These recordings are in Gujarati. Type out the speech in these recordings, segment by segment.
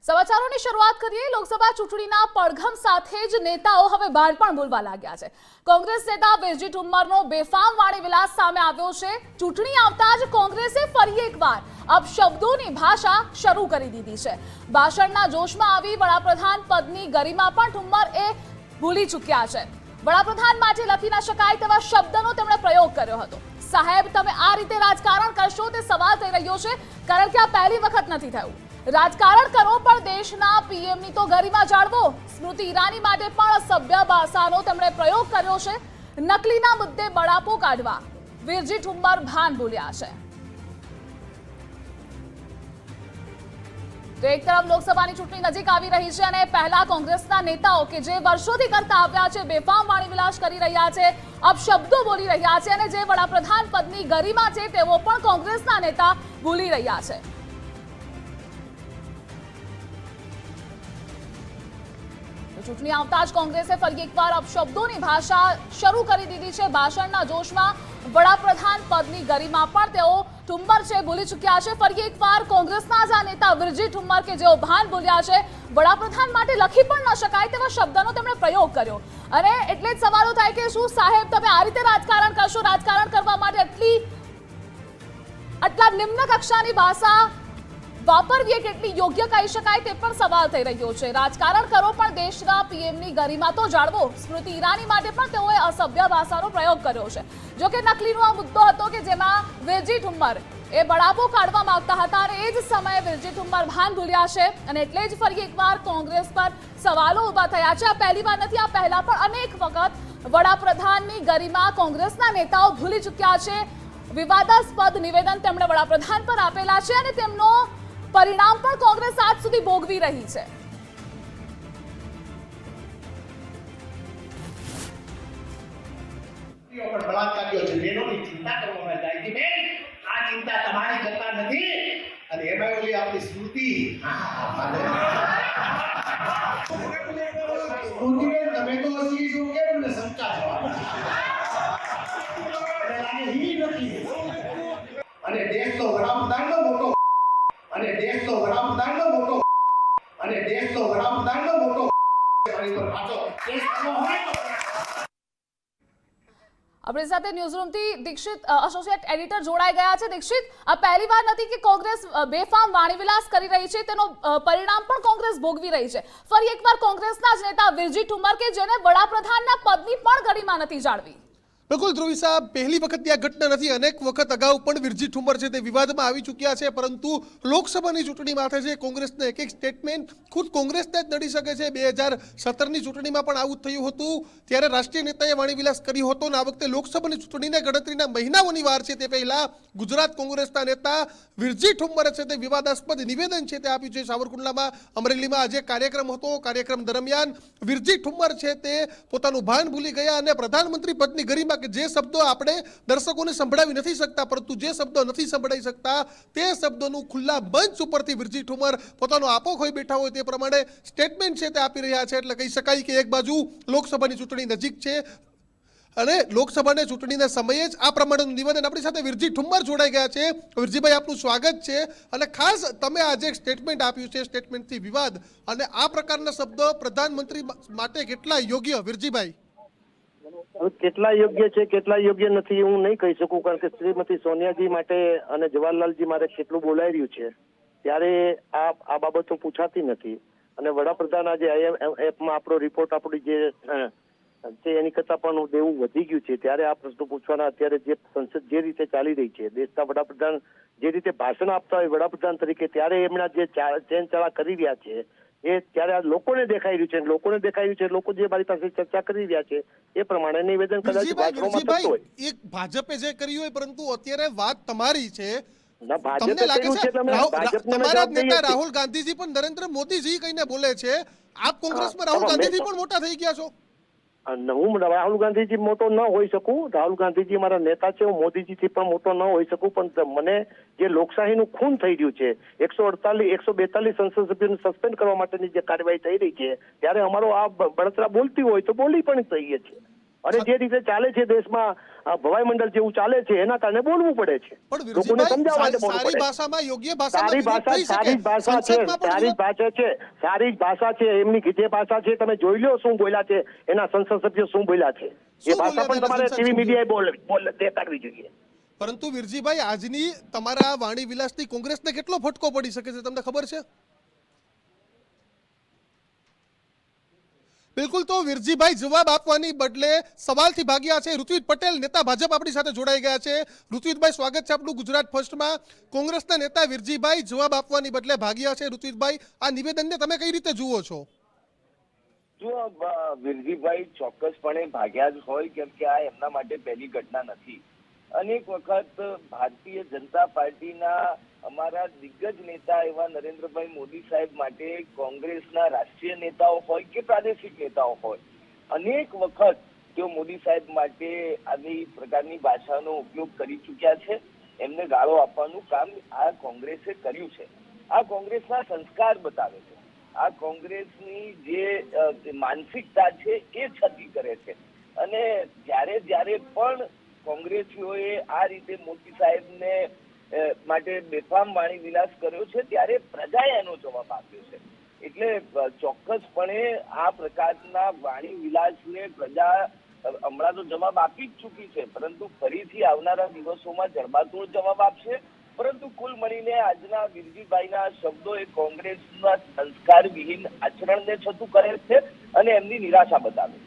સમાચારોની શરૂઆત કરીએ। લોકસભા ચૂંટણીના પડઘમ સાથે જ નેતાઓ હવે બાળપણ બોલવા લાગ્યા છે। કોંગ્રેસ નેતા વિરજી ઠુમ્મરનો બેફામ વાણી વિલાસ સામે આવ્યો છે। ચૂંટણી આવતા જ કોંગ્રેસે ફરી એકવાર અપશબ્દોની ભાષા શરૂ કરી દીધી છે। ભાષણના જોશમાં આવી વડાપ્રધાન પદની ગરિમા પણ ઠુમ્મર ભૂલી ચૂક્યા છે। વડાપ્રધાન માટે લખી ન શકાય તેવા શબ્દનો તેમણે પ્રયોગ કર્યો હતો। સાહેબ, તમે આ રીતે રાજકારણ કરશો તે સવાલ થઈ રહ્યો છે, કારણ કે આ પહેલી વખત નથી થયું। રાજકારણ કરો પણ દેશના પીએમની તો ગરિમા જાળવો। સ્મૃતિ ઈરાની માટે પણ અસભ્ય ભાષાનો તેમણે પ્રયોગ કર્યો છે। નકલીના મુદ્દે બળાપો કાઢવા વિરજી ઠુમ્મર ભાન બોલ્યા છે। તો એક તરફ લોકસભાની ચૂંટણી નજીક આવી રહી છે અને પહેલા કોંગ્રેસના નેતાઓ કે જે વર્ષોથી કરતા આવ્યા છે, બેફામ વાણી વિલાસ કરી રહ્યા છે, અપશબ્દો બોલી રહ્યા છે અને જે વડાપ્રધાન પદની ગરિમા છે તેઓ પણ કોંગ્રેસના નેતા ભૂલી રહ્યા છે। ચૂંટણી આવતા જ કોંગ્રેસે ફરી એકવાર અપશબ્દોની ભાષા શરૂ કરી દીધી છે। ભાષણના જોશમાં વડાપ્રધાન પદની ગરિમા પણ તેઓ ઠુમ્મર છે ભૂલી ચૂક્યા છે। ફરી એકવાર કોંગ્રેસના જ આ નેતા વિરજી ઠુમ્મર કે જેઓ ભાન બોલ્યા છે, વડાપ્રધાન માટે લખી પણ ન શકાય તેવા શબ્દનો તેમણે પ્રયોગ કર્યો અને એટલે જ સવાલો થાય કે શું સાહેબ તમે આ રીતે રાજકારણ કરશો? રાજકારણ કરવા માટે આટલા નિમ્ન કક્ષાની ભાષા વાપરવી કેટલી યોગ્ય કહી શકાય તે પણ સવાલ થઈ રહ્યો છે। રાજકારણ કરો પણ દેશના પીએમની ગરિમા તો જાળવો। સ્મૃતિ ઈરાની માટે પણ તેઓએ અસભ્ય ભાષાનો પ્રયોગ કર્યો છે। જો કે નકલીનો આ મુદ્દો હતો કે જેમાં વિરજી ઠુમ્મર બળાપો કાઢવા માંગતા હતા અને એ જ સમયે વિરજી ઠુમ્મર ભાન ભૂલ્યા છે અને એટલે જ ફરી એકવાર કોંગ્રેસ પર સવાલો ઉભા થયા છે। આ પહેલી વાર નથી, આ પહેલા પણ અનેક વખત વડાપ્રધાનની ગરિમા કોંગ્રેસના નેતાઓ ભૂલી ચૂક્યા છે। વિવાદાસ્પદ નિવેદન તેમણે વડાપ્રધાન પર આપેલા છે અને તેમનો પરિણામ પણ કોંગ્રેસ આજ સુધી ભોગવી રહી છે। બળાત્કારીઓ છે, બહેનોની ચિંતા કરવામાં જાય છે। બેન, આ ચિંતા તમારી કરતા નથી અને એમાં ઓલી આપણી સ્મૃતિ સ્મૃતિબેન, તમે તો અસલી છો કેમ મને શંકા છો? અને દેશનો વડાપ્રધાનનો મોટો અને દેશનો વડાપ્રધાનનો મોટો અને દેશનો વડાપ્રધાનનો મોટો મારી પર પાછો આપણી સાથે ન્યૂઝરૂમથી દીક્ષિત એસોસિએટ એડિટર જોડાઈ ગયા છે। દીક્ષિત, આ પહેલી વાર નથી કે કોંગ્રેસ બેફામ વાણીવિલાસ કરી રહી છે, તેનો પરિણામ પણ કોંગ્રેસ ભોગવી રહી છે। ફરી એકવાર કોંગ્રેસના જ નેતા વિરજી ઠુમ્મર કે જેને વડાપ્રધાનના પદની પણ ગરિમા નથી જાળવી। બિલકુલ ધ્રુવી સાહેબ, પહેલી વખત આ ઘટના નથી। અનેક વખત અગાઉ પણ વિરજી ઠુમ્મર છે તે વિવાદમાં આવી ચૂક્યા છે, પરંતુ લોકસભાની ચૂંટણી માથે છે કોંગ્રેસના એક સ્ટેટમેન્ટ ખુદ કોંગ્રેસને જ નડી શકે છે। 2017ની ચૂંટણીમાં પણ આવું થયું હતું, ત્યારે રાષ્ટ્રીય નેતાએ વાણીવિલાસ કર્યો હતો અને આ વખતે લોકસભાની ચૂંટણીના ગણતરીના મહિનાઓની વાર છે તે પહેલા ગુજરાત કોંગ્રેસના નેતા વિરજી ઠુમ્મરે છે તે વિવાદાસ્પદ નિવેદન છે તે આપ્યું છે। સાવરકુંડલામાં, અમરેલીમાં આજે કાર્યક્રમ હતો। કાર્યક્રમ દરમિયાન વિરજી ઠુમ્મર છે તે પોતાનું ભાન ભૂલી ગયા અને પ્રધાનમંત્રી પદની ગરિમા કે જે શબ્દો આપણે દર્શકોને સંભળાવી નથી શકતા, પરંતુ જે શબ્દો નથી સંભળાવી શકતા તે શબ્દોનું ખુલ્લા મંચ ઉપરથી વિરજી ઠુમ્મર પોતાનો આપો ખોઈ બેઠા હોય તે પ્રમાણે સ્ટેટમેન્ટ છે તે આપી રહ્યા છે। એટલે કહી શકાય કે એક બાજુ લોકસભાની ચૂંટણી નજીક છે અને લોકસભાની ચૂંટણીના સમયે જ આ પ્રમાણેનું નિવેદન આપણી સાથે વિરજી ઠુમ્મર જોડાઈ ગયા છે। વિરજીભાઈ, આપનું સ્વાગત છે અને ખાસ તમે આજે સ્ટેટમેન્ટ આપ્યું છે, સ્ટેટમેન્ટથી વિવાદ અને આ પ્રકારના શબ્દો પ્રધાનમંત્રી માટે કેટલા યોગ્ય? વિરજીભાઈ, કેટલા યોગ્ય છે કેટલા યોગ્ય નથી હું નહીં કહી શકું, કારણ કે શ્રીમતી સોનિયાજી માટે અને જવાહરલાલજી માટે કેટલું બોલાઈ રહ્યું છે ત્યારે આ બાબતો પૂછાતી નથી। અને વડાપ્રધાન આજે એપમાં આપણો રિપોર્ટ આપણી જે એની કરતાં પણ દેવું વધી ગયું છે, ત્યારે આ પ્રશ્નો પૂછવાના અત્યારે જે સંસદ જે રીતે ચાલી રહી છે, દેશના વડાપ્રધાન જે રીતે ભાષણ આપતા હોય વડાપ્રધાન તરીકે, ત્યારે એમના જે ચેનચાળા કરી રહ્યા છે એ ત્યારે આ લોકોને દેખાઈ રહ્યું છે। લોકોને દેખાઈ રહ્યું છે, લોકો જે મારી પાસે ચર્ચા કરી રહ્યા છે એ પ્રમાણે નિવેદન કદાચ ભાષણોમાં થતું હોય। એક ભાજપે જે કર્યું હોય, પરંતુ અત્યારે વાત તમારી છે। ના, ભાજપે તમને લાગે કર્યું છે એટલે અમે ભાજપને તમારા જવાબ દઈએ નેતા છીએ। રાહુલ ગાંધીજી પણ નરેન્દ્ર મોદીજી કહીને બોલે છે, આપ કોંગ્રેસમાં રાહુલ ગાંધીજી પણ મોટા થઈ ગયા છો? હું રાહુલ ગાંધીજી મોટો ન હોઈ શકું, રાહુલ ગાંધીજી મારા નેતા છે, હું મોદીજીથી પણ મોટો ન હોઈ શકું, પણ મને જે લોકશાહીનું ખૂન થઈ રહ્યું છે, 142 સંસદ સભ્યોને સસ્પેન્ડ કરવા માટેની જે કાર્યવાહી થઈ રહી છે, ત્યારે અમારો આ બળતરા બોલતી હોય તો બોલી પણ થઈએ છીએ। અને જે રીતે ચાલે છે દેશમાં ભવાઈ મંડળ જેવું ચાલે છે એના કારણે બોલવું પડે છે, પણ લોકોને વિરજીભાઈ, સમજાવવા માટે બોલવું સારી પડે. ભાષામાં, યોગ્ય ભાષામાં સારી વિરોધ થઈ શકે. ભાષા છે, સંસદમાં પણ સારી વિરોધ- ભાષા છે, સારી ભાષા છે, એમની જે ભાષા છે તમે જોઈ લો શું બોલ્યા છે, એના સંસદ સભ્યો શું બોલ્યા છે, શું એ ભાષા બોલ્યા પણ તમારે તેના ટીવી સંસદ મીડિયાએ દેખાડવી જોઈએ. પરંતુ વિરજીભાઈ, આજની તમારા વાણી વિલાસથી કોંગ્રેસને કેટલો ફટકો પડી શકે છે તમને ખબર છે? બિલકુલ, તો વિરજીભાઈ જવાબ આપવાની બદલે સવાલથી ભાગ્યા છે. ઋત્વિજ પટેલ, નેતા ભાજપ, આપણી સાથે જોડાઈ ગયા છે. ઋત્વિજભાઈ, સ્વાગત છે આપનું ગુજરાત ફર્સ્ટમાં. કોંગ્રેસના નેતા વિરજીભાઈ જવાબ આપવાની બદલે ભાગ્યા છે. ઋત્વિજભાઈ, આ નિવેદનને તમે કઈ રીતે જુઓ છો? જો વિરજીભાઈ ચોક્કસપણે ભાગ્યા જ હોય, કેમ કે આ એમના માટે પહેલી ઘટના નથી. અનેક વખત ભારતીય જનતા પાર્ટીના અમારા દિગ્ગજ નેતા એવા નરેન્દ્રભાઈ મોદી સાહેબ માટે કોંગ્રેસના રાષ્ટ્રીય નેતાઓ હોય કે પ્રાદેશિક નેતાઓ હોય, અનેક વખત તેઓ મોદી સાહેબ માટે આવી પ્રકારની ભાષાનો ઉપયોગ કરી ચૂક્યા છે. એમને ગાળો આપવાનું કામ આ કોંગ્રેસે કર્યું છે. આ કોંગ્રેસના સંસ્કાર બતાવે છે. આ કોંગ્રેસની જે માનસિકતા છે એ છતી કરે છે. અને જ્યારે પણ કોંગ્રેસીઓએ આ રીતે મોદી સાહેબને માટે બેફામ વાણી વિલાસ કર્યો છે, ત્યારે પ્રજાએ એનો જવાબ આપ્યો છે. એટલે ચોક્કસપણે આ પ્રકારના વાણી વિલાસને પ્રજા હમણાં તો જવાબ આપી જ ચૂકી છે, પરંતુ ફરીથી આવનારા દિવસોમાં જડબાતોડ જવાબ આપશે. પરંતુ કુલ મળીને આજના વિરજીભાઈના શબ્દો એ કોંગ્રેસના સંસ્કાર વિહીન આચરણને છતું કરે છે અને એમની નિરાશા બતાવે છે.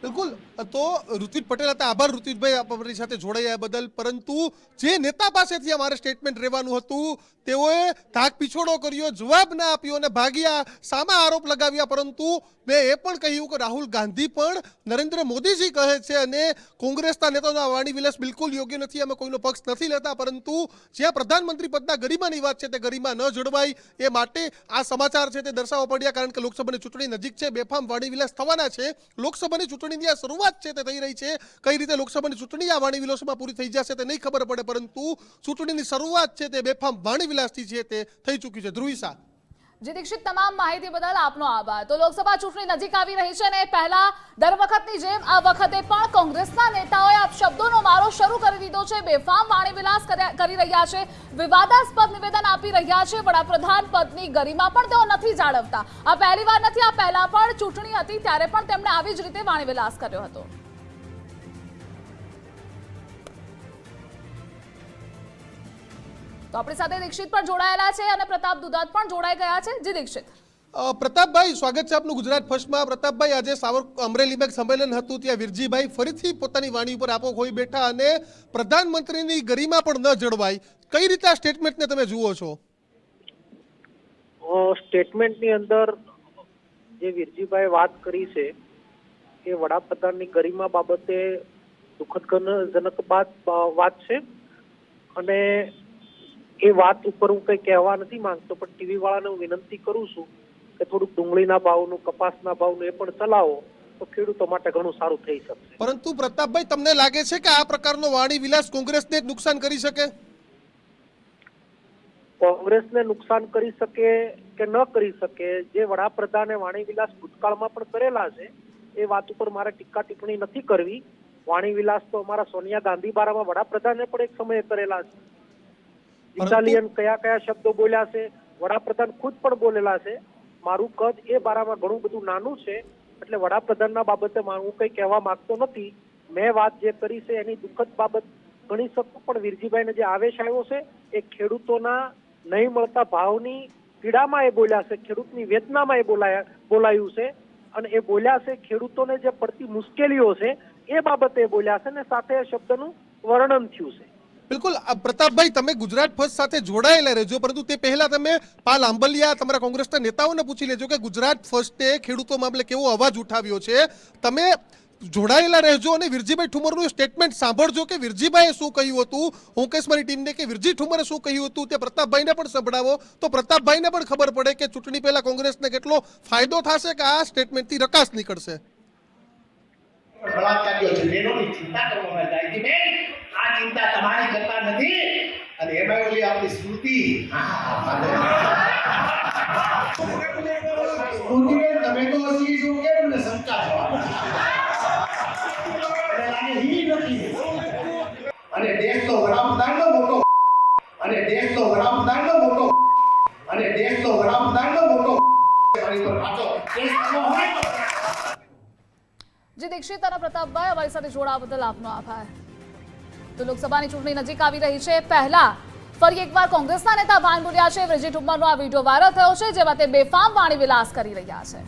બિલકુલ, તો ઋત્વિજ પટેલ હતા. આભાર ઋત્વિજભાઈ, આપ અમારી સાથે જોડાયા બદલ. પરંતુ જે નેતા પાસેથી અમારે સ્ટેટમેન્ટ રહેવાનું હતું, તેઓએ ધાક પીછોડો કર્યો, જવાબ ના આપ્યો અને ભાગ્યા, સામા આરોપ લગાવ્યા. પરંતુ મેં એ પણ કહ્યું કે રાહુલ ગાંધી પણ નરેન્દ્ર મોદીજી કહે છે અને કોંગ્રેસના નેતાઓના વાણી વિલાસ બિલકુલ યોગ્ય નથી. અમે કોઈનો પક્ષ નથી લેતા, પરંતુ જ્યાં પ્રધાનમંત્રી પદના ગરિમાની વાત છે તે ગરિમા ન જળવાય એ માટે આ સમાચાર છે તે દર્શાવવા પડ્યા. કારણ કે લોકસભાની ચૂંટણી નજીક છે, બેફામ વાણી વિલાસ થવાના છે. લોકસભાની ચૂંટણીની આ શરૂઆત છે તે થઈ રહી છે. કઈ રીતે લોકસભાની ચૂંટણી આ વાણી વિલાસમાં પૂરી થઈ જશે તે નહીં ખબર પડે, પરંતુ ચૂંટણીની શરૂઆત છે તે બેફામ વાણી વિલાસથી છે તે થઈ ચૂકી છે. ધ્રુવિસા. જી દીક્ષિત, તમામ માહિતી બદલ આપનો આભાર. તો લોકસભા ચૂંટણી નજીક આવી રહી છે અને પહેલા દર વખતની જેમ આ વખતે પણ કોંગ્રેસના નેતાઓએ આ શબ્દોનો મારો શરૂ કરી દીધો છે. બેફામ વાણી વિલાસ કરી રહ્યા છે, વિવાદાસ્પદ નિવેદન આપી રહ્યા છે. વડાપ્રધાન પદની ગરિમા પણ તેઓ નથી જાળવતા. આ પહેલી વાર નથી, આ પહેલા પણ ચૂંટણી હતી ત્યારે પણ તેમણે આવી જ રીતે વાણી વિલાસ કર્યો હતો. તો આપણી સાથે દીક્ષિત પણ જોડાયેલા છે અને પ્રતાપ દુધાત પણ જોડાઈ ગયા છે. જી દીક્ષિત. પ્રતાપભાઈ, સ્વાગત છે આપનું ગુજરાત ફર્સ્ટમાં. પ્રતાપભાઈ, આજે અમરેલીમાં એક સંમેલન હતું, ત્યાં વિરજીભાઈ ફરીથી પોતાની વાણી ઉપર આપો ખોઈ બેઠા અને પ્રધાનમંત્રીની ગરિમા પણ ન જળવાય. કઈ રીતે આ સ્ટેટમેન્ટને તમે જુઓ છો? સ્ટેટમેન્ટની અંદર જે વિરજીભાઈ વાત કરી છે એ વડાપ્રધાનની ગરિમા બાબતે દુઃખદજનક વાત છે. અને એ વાત ઉપર હું કઈ કહેવા નથી માંગતો, પણ ટીવી વાળાને હું વિનંતી કરું છું કે થોડુંક ડુંગળીના ભાવનું, કપાસના ભાવનું એ પણ ચલાવો તો ખેડૂતો માટે ઘણું સારું થઈ શકશે. પરંતુ પ્રતાપભાઈ, તમને લાગે છે કે આ પ્રકારનો વાણી વિલાસ કોંગ્રેસને નુકસાન કરી શકે? કોંગ્રેસને નુકસાન કરી શકે કે ન કરી શકે, જે વડાપ્રધાને વાણી વિલાસ ભૂતકાળમાં પણ કરેલા છે એ વાત ઉપર મારે ટીકા ટિપ્પણી નથી કરવી. વાણી વિલાસ તો અમારા સોનિયા ગાંધી બારામાં વડાપ્રધાને પણ એક સમયે કરેલા છે. ઇટાલિયન કયા શબ્દો બોલ્યા છે વડાપ્રધાન ખુદ પણ બોલેલા છે. મારું કદ એ બારામાં ઘણું બધું નાનું છે, એટલે વડાપ્રધાનના બાબતે હું કઈ કહેવા માંગતો નથી. મેં વાત જે કરી છે એની દુઃખદ બાબત ગણી શકું, પણ વિરજીભાઈને જે આવેશ આવ્યો છે એ ખેડૂતોના નહીં મળતા ભાવની પીડામાં એ બોલ્યા છે, ખેડૂતની વેદનામાં એ બોલાયું છે. અને એ બોલ્યા છે ખેડૂતોને જે પડતી મુશ્કેલીઓ છે એ બાબતે બોલ્યા છે, ને સાથે એ શબ્દનું વર્ણન થયું છે. બિલકુલ. પ્રતાપભાઈ, તમે ગુજરાત ફર્સ્ટ સાથે જોડાયેલા રહેજો, પરંતુ તે પહેલા તમે પાલ આંબલિયા, તમારા કોંગ્રેસના નેતાઓને પૂછી લેજો કે ગુજરાત ફર્સ્ટે ખેડૂતો મામલે કેવો અવાજ ઉઠાવ્યો છે. તમે જોડાયેલા રહેજો અને વિરજીભાઈ ઠુમરનું સ્ટેટમેન્ટ સાંભળજો કે વિરજીભાઈએ શું કહ્યું હતું. હું કહીશ મારી ટીમને કે વિરજી ઠુમરે શું કહ્યું હતું તે પ્રતાપભાઈને પણ સંભળાવો, તો પ્રતાપભાઈને પણ ખબર પડે કે ચૂંટણી પહેલા કોંગ્રેસને કેટલો ફાયદો થશે કે આ સ્ટેટમેન્ટથી રકાસ નીકળશે. બળાત્કારીઓ છે, બહેનોની ચિંતા કરવામાં જાય છે. બેન, આ ચિંતા તમારી કરતા નથી. અને એમાં ઓલી આપણી સ્મૃતિ, સ્મૃતિબેન, તમે તો હસી છો કેમ ને શંકા છો? અને દેશ તો વડાપ્રધાનનો મોટો અને દેશ તો વડાપ્રધાનનો મોટો અને દેશ તો વડાપ્રધાનનો મોટો મારી પર પાછો દેશ કરવો હોય તો જી દીક્ષિત અને પ્રતાપભાઈ અમારી સાથે જોડાવા બદલ આપનો આભાર. તો લોકસભાની ચૂંટણી નજીક આવી રહી છે. પહેલા ફરી એકવાર કોંગ્રેસના નેતા ભાન બોલ્યા છે. વિરજી ઠુમ્મરનો આ વિડીયો વાયરલ થયો છે જેમાં તે બેફામ વાણી વિલાસ કરી રહ્યા છે.